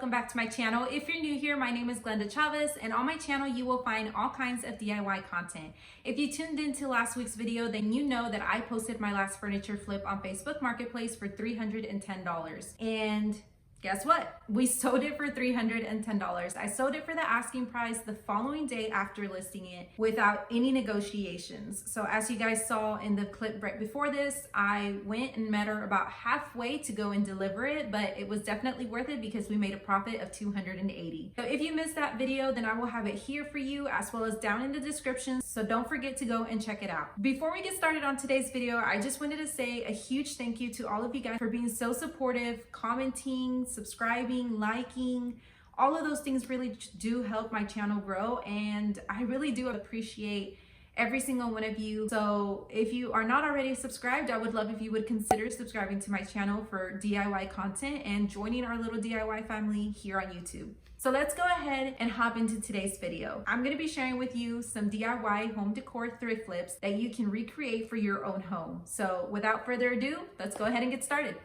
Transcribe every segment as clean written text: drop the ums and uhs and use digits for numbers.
welcome back to my channel. If you're new here, my name is Glenda Chavez, and on my channel you will find all kinds of DIY content. If you tuned into last week's video, then you know that I posted my last furniture flip on Facebook Marketplace for $310. And guess what? We sold it for $310. I sold it for the asking price the following day after listing it without any negotiations. So as you guys saw in the clip right before this, I went and met her about halfway to go and deliver it, but it was definitely worth it because we made a profit of $280. So if you missed that video, then I will have it here for you as well as down in the description. So don't forget to go and check it out. Before we get started on today's video, I just wanted to say a huge thank you to all of you guys for being so supportive, commenting, subscribing, liking. All of those things really do help my channel grow, and I really do appreciate every single one of you. So if you are not already subscribed, I would love if you would consider subscribing to my channel for DIY content and joining our little DIY family here on YouTube. So let's go ahead and hop into today's video. I'm going to be sharing with you some DIY home decor thrift flips that you can recreate for your own home. So without further ado, let's go ahead and get started.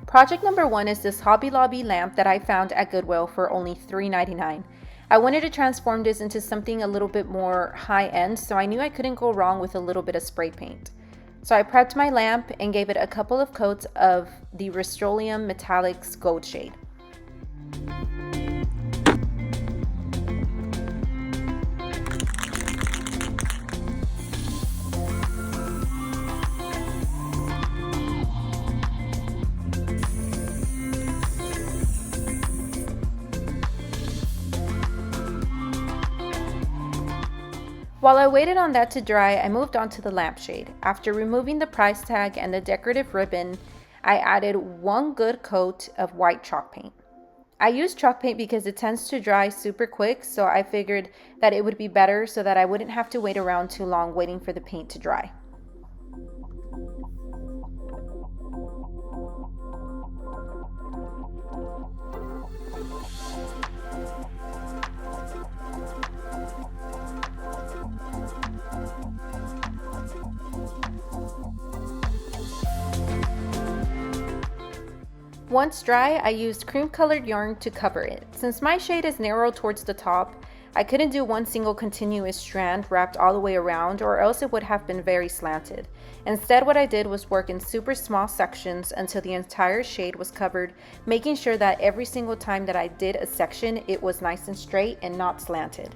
Project number one is this Hobby Lobby lamp that I found at Goodwill for only $3.99. I wanted to transform this into something a little bit more high-end, so I knew I couldn't go wrong with a little bit of spray paint. So I prepped my lamp and gave it a couple of coats of the Rust-Oleum Metallics Gold Shade. While I waited on that to dry, I moved on to the lampshade. After removing the price tag and the decorative ribbon, I added one good coat of white chalk paint. I use chalk paint because it tends to dry super quick, so I figured that it would be better so that I wouldn't have to wait around too long waiting for the paint to dry. Once dry, I used cream-colored yarn to cover it. Since my shade is narrow towards the top, I couldn't do one single continuous strand wrapped all the way around, or else it would have been very slanted. Instead, what I did was work in super small sections until the entire shade was covered, making sure that every single time that I did a section, it was nice and straight and not slanted.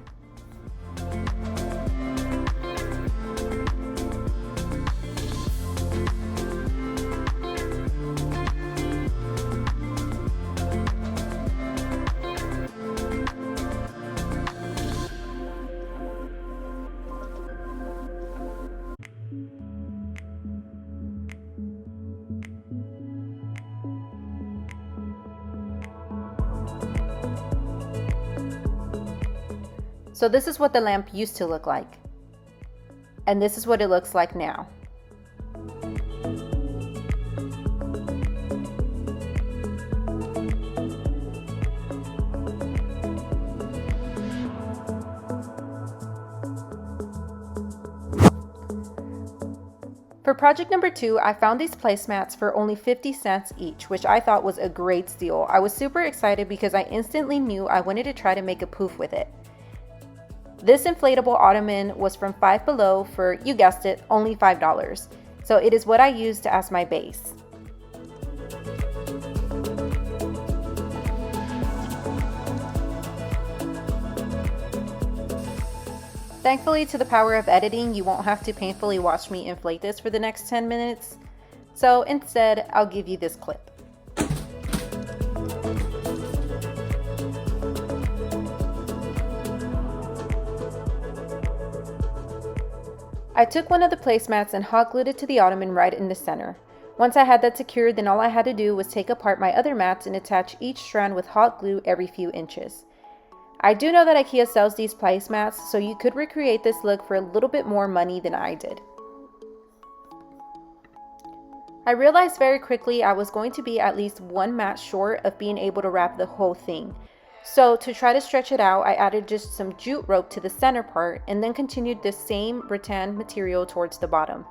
So this is what the lamp used to look like, and this is what it looks like now. For project number two, I found these placemats for only 50 cents each, which I thought was a great steal. I was super excited because I instantly knew I wanted to try to make a poof with it. This inflatable ottoman was from Five Below for, you guessed it, only $5. So it is what I used as my base. Thankfully, to the power of editing, you won't have to painfully watch me inflate this for the next 10 minutes. So instead, I'll give you this clip. I took one of the placemats and hot glued it to the ottoman right in the center. Once I had that secured, then all I had to do was take apart my other mats and attach each strand with hot glue every few inches. I do know that IKEA sells these placemats, so you could recreate this look for a little bit more money than I did. I realized very quickly I was going to be at least one mat short of being able to wrap the whole thing. So to try to stretch it out, I added just some jute rope to the center part and then continued the same rattan material towards the bottom.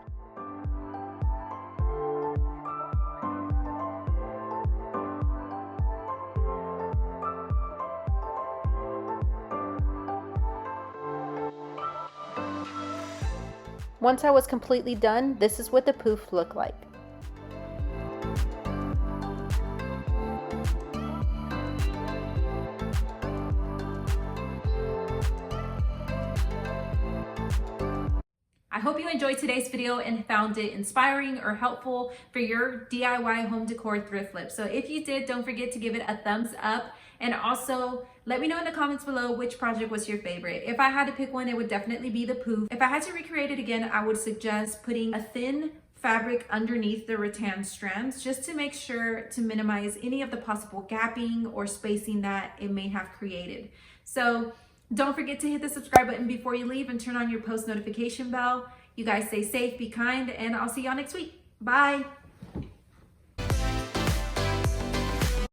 Once I was completely done, this is what the poof looked like. I hope you enjoyed today's video and found it inspiring or helpful for your DIY home decor thrift flip. So if you did, don't forget to give it a thumbs up, and also let me know in the comments below which project was your favorite. If I had to pick one, it would definitely be the poof. If I had to recreate it again, I would suggest putting a thin fabric underneath the rattan strands just to make sure to minimize any of the possible gapping or spacing that it may have created. So don't forget to hit the subscribe button before you leave and turn on your post notification bell. You guys stay safe, be kind, and I'll see y'all next week. Bye.